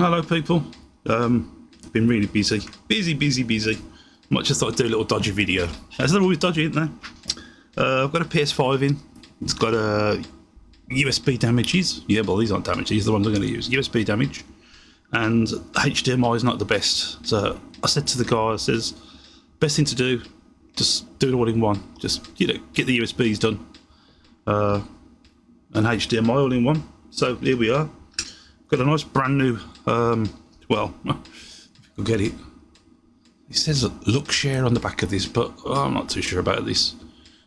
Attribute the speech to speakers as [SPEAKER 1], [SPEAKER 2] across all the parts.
[SPEAKER 1] Hello people, been really busy. Might just thought I'd do a little dodgy video. As they're always dodgy, aren't they? I've got a Ps5 in. It's got a USB damages. Yeah, well these aren't damages, these are the ones I'm going to use. USB damage. And HDMI is not the best. So I said to the guy, I says, best thing to do, just do it all in one. Just, you know, get the USBs done. And HDMI all in one. So here we are. Got a nice brand new, well, if you can get it. It says look share on the back of this, but I'm not too sure about this.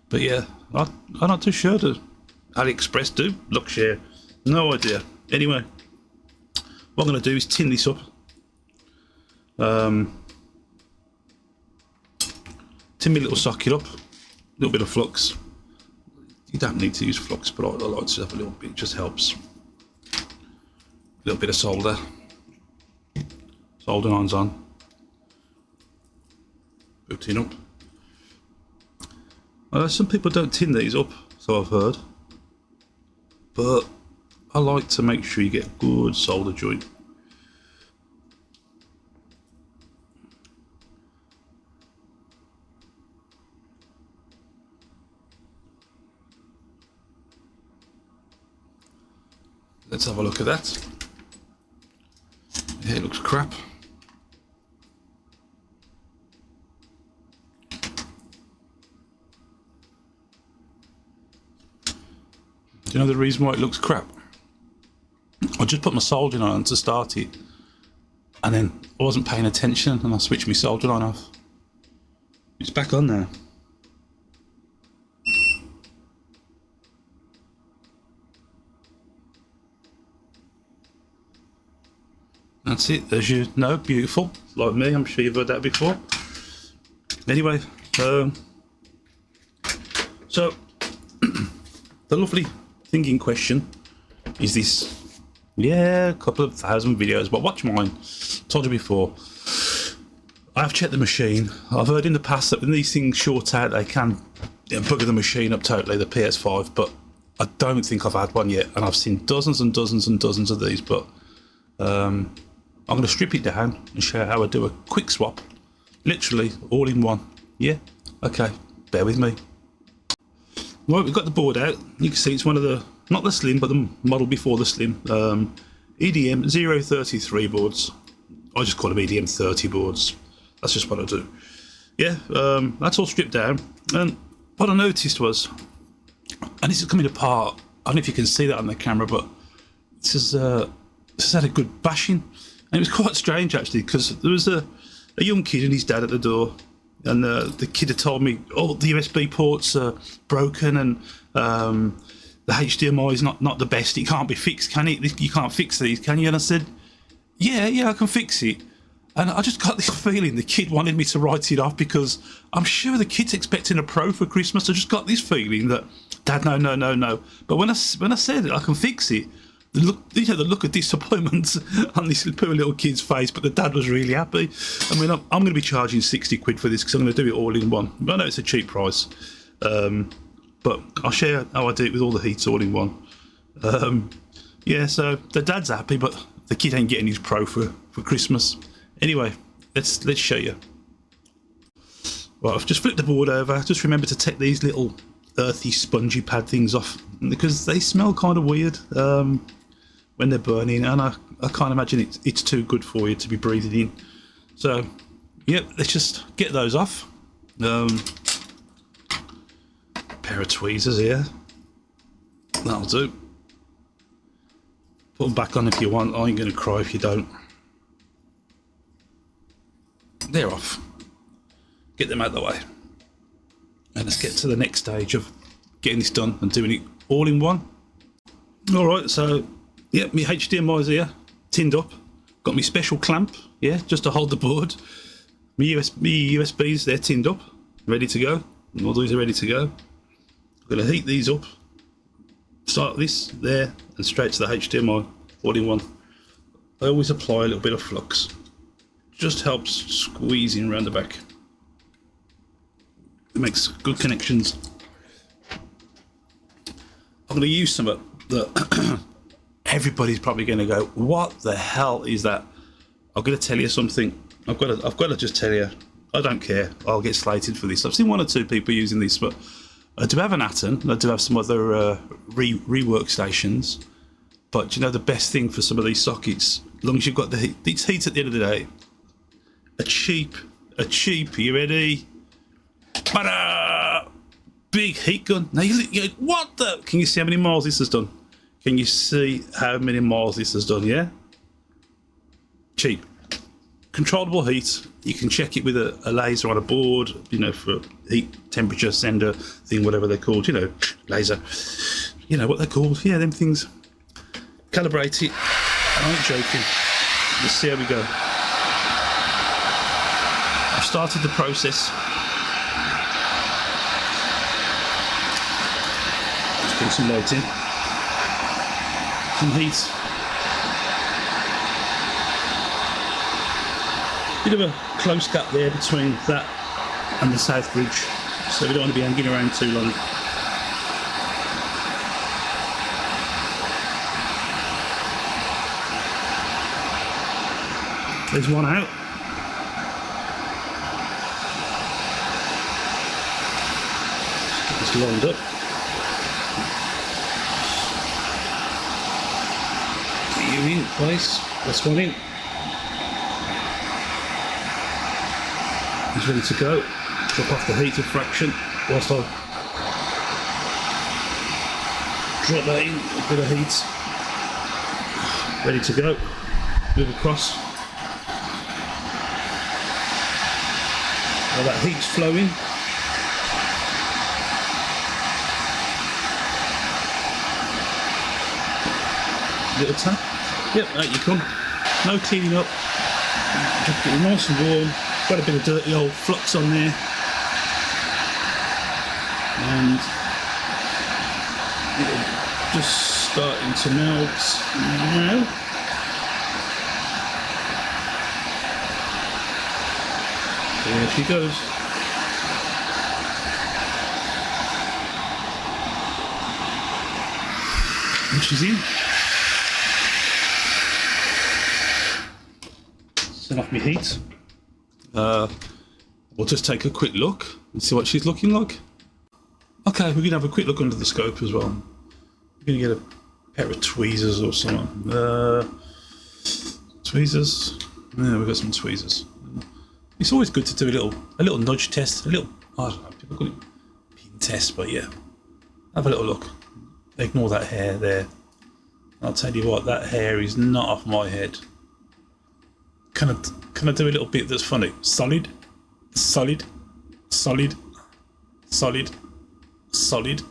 [SPEAKER 1] But yeah, I'm not too sure. Do AliExpress do look share? No idea. Anyway, what I'm going to do is tin this up. Tin my little socket up. A little bit of flux. You don't need to use flux, but I like to have a little bit. It just helps. A little bit of solder. Solder irons on. Put tin up. Some people don't tin these up, so I've heard. But I like to make sure you get a good solder joint. Let's have a look at that. Yeah, it looks crap. Do you know the reason why it looks crap? I just put my soldering on to start it, and then I wasn't paying attention and I switched my soldering on off. It's back on now. That's it, there's you. No, beautiful. Like me, I'm sure you've heard that before. Anyway, so the lovely thing in question is this. Yeah, a couple of thousand videos, but watch mine. Told you before. I have checked the machine. I've heard in the past that when these things short out, they can bugger the machine up totally, the PS5, but I don't think I've had one yet, and I've seen dozens and dozens and dozens of these, but I'm going to strip it down and show how I do a quick swap. Literally, all in one. Yeah? Okay, bear with me. Right, we've got the board out. You can see it's one of the, not the Slim, but the model before the Slim. EDM 033 boards. I just call them EDM 30 boards. That's just what I do. Yeah, that's all stripped down. And what I noticed was, and this is coming apart, I don't know if you can see that on the camera, but this has had a good bashing. And it was quite strange actually, because there was a young kid and his dad at the door, and the kid had told me, oh, the USB ports are broken and the HDMI is not the best, it can't be fixed, can it? You can't fix these, can you? And I said, yeah, I can fix it. And I just got this feeling the kid wanted me to write it off, because I'm sure the kid's expecting a Pro for Christmas. I just got this feeling that, Dad, no. But when I said I can fix it, the look of disappointment on this poor little kid's face, but the dad was really happy. I mean, I'm going to be charging 60 quid for this because I'm going to do it all in one. I know it's a cheap price, but I'll share how I do it with all the heats all in one. Yeah, so the dad's happy, but the kid ain't getting his Pro for Christmas. Anyway, let's show you. Well, I've just flipped the board over. Just remember to take these little earthy, spongy pad things off, because they smell kind of weird when they're burning, and I can't imagine it's too good for you to be breathing in. So, yep, let's just get those off. Pair of tweezers here. That'll do. Put them back on if you want. I ain't going to cry if you don't. They're off. Get them out of the way. And let's get to the next stage of getting this done and doing it all in one. Alright, so, yeah, my HDMI's here, tinned up. Got my special clamp, yeah, just to hold the board. My USBs, they're tinned up, ready to go. All these are ready to go. I'm going to heat these up. Start this, there, and straight to the HDMI, all in one. I always apply a little bit of flux. Just helps squeezing around the back. It makes good connections. I'm going to use some of the everybody's probably going to go, what the hell is that? I'm going to tell you something. I've got to just tell you, I don't care. I'll get slated for this. I've seen 1 or 2 people using this, but I do have an Atten. I do have some other rework stations. But you know, the best thing for some of these sockets, as long as you've got the heat, it's heat at the end of the day. A cheap, are you ready? Ta-da! Big heat gun. Now what the? Can you see how many miles this has done? Can you see how many miles this has done? Yeah. Cheap. Controllable heat. You can check it with a laser on a board, you know, for heat temperature sender thing, whatever they're called, you know, laser. You know what they're called. Yeah, them things. Calibrate it. I ain't joking. Let's see how we go. I've started the process. Just put some light in. Some heat. Bit of a close gap there between that and the South Bridge, so we don't want to be hanging around too long. There's one out. Get this lined up. Get you in place. That's one in. He's ready to go. Drop off the heater fraction whilst I drop that in, a bit of heat. Ready to go. Move across. Now that heat's flowing. Little tap. Yep, out you come. No cleaning up. Just get it nice and warm. Got a bit of dirty old flux on there, and it's just starting to melt now. There she goes. And she's in. Set off my heat. We'll just take a quick look and see what she's looking like. Okay, we're going to have a quick look under the scope as well. We're going to get a pair of tweezers or something. Tweezers. Yeah, we've got some tweezers. It's always good to do a little nudge test, I don't know, people call it pin test, but yeah. Have a little look. Ignore that hair there. I'll tell you what, that hair is not off my head. Can I do a little bit that's funny? Solid, solid, solid, solid, solid,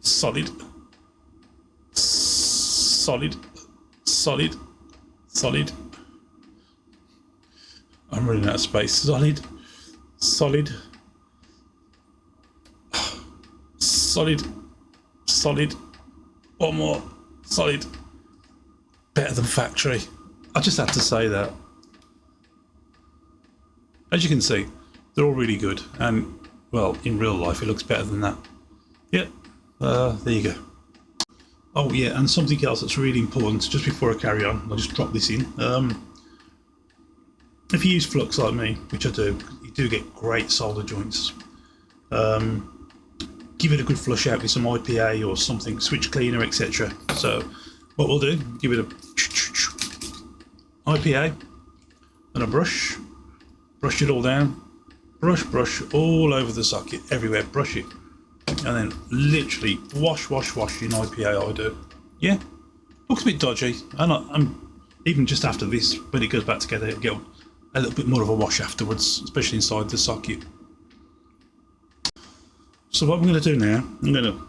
[SPEAKER 1] solid, solid, solid, solid. I'm running out of space. Solid, solid, solid, solid. One more. Solid. Better than factory. I just had to say that. As you can see, they're all really good, and well, in real life it looks better than that. Yep, there you go. Oh yeah, and something else that's really important, just before I carry on, I'll just drop this in. If you use flux like me, which I do, you do get great solder joints. Give it a good flush out with some IPA or something, switch cleaner, etc. So what we'll do, give it a IPA and a brush it all down, brush all over the socket, everywhere, brush it, and then literally wash in IPA. I do. Yeah, looks a bit dodgy, and I'm even just after this, when it goes back together, it'll get a little bit more of a wash afterwards, especially inside the socket. So what I'm going to do now, I'm going to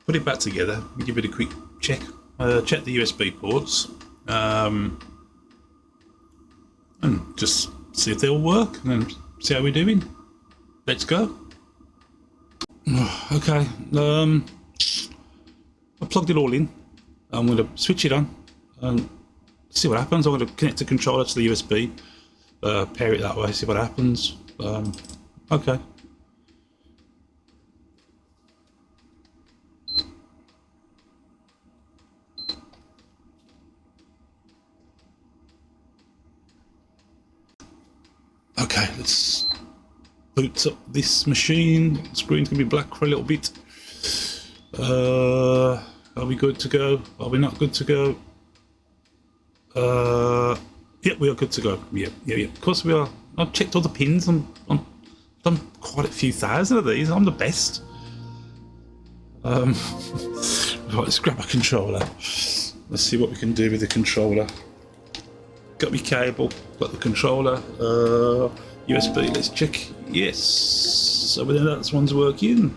[SPEAKER 1] put it back together and give it a quick check. Check the USB ports, and just see if they all work, and then see how we're doing. Let's go. Okay, I plugged it all in. I'm going to switch it on and see what happens. I'm going to connect the controller to the USB, pair it that way, see what happens. Okay. Okay, let's boot up this machine. The screen's gonna be black for a little bit. Are we good to go? Are we not good to go? Yep, we are good to go. Yep. Of course we are. I've checked all the pins. I'm done quite a few thousand of these. I'm the best. Right, let's grab my controller. Let's see what we can do with the controller. Got my cable, got the controller, USB, let's check. Yes, so then that one's working.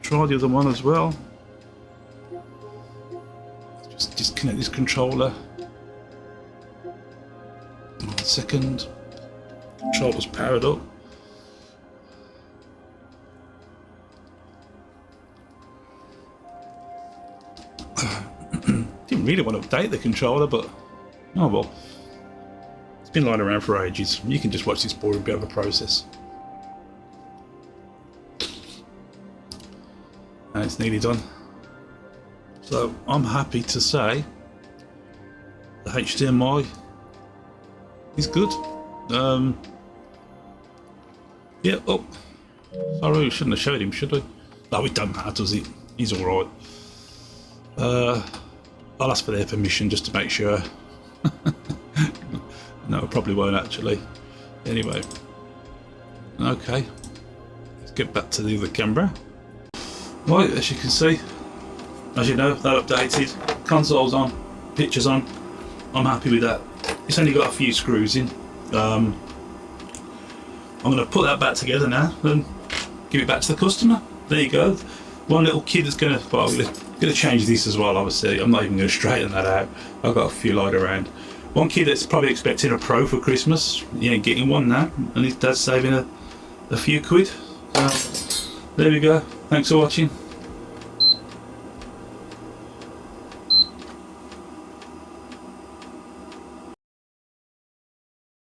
[SPEAKER 1] Try the other one as well. Just disconnect this controller. 1 second. Controller's powered up. Didn't really want to update the controller, but oh well. It's been lying around for ages. You can just watch this boring bit of a process. And it's nearly done. So I'm happy to say the HDMI is good. Yeah, oh, sorry, we shouldn't have showed him, should we? No, it don't matter, does it? He's alright. I'll ask for their permission just to make sure. No, I probably won't actually. Anyway, okay, let's get back to the other camera. Right, as you can see, as you know, that updated, console's on, picture's on. I'm happy with that. It's only got a few screws in. I'm going to put that back together now and give it back to the customer. There you go. One little kid that's going to, well, I'm going to change this as well, obviously. I'm not even going to straighten that out. I've got a few lying around. One kid that's probably expecting a Pro for Christmas, he ain't getting one now, and his dad's saving a few quid. So, there we go. Thanks for watching.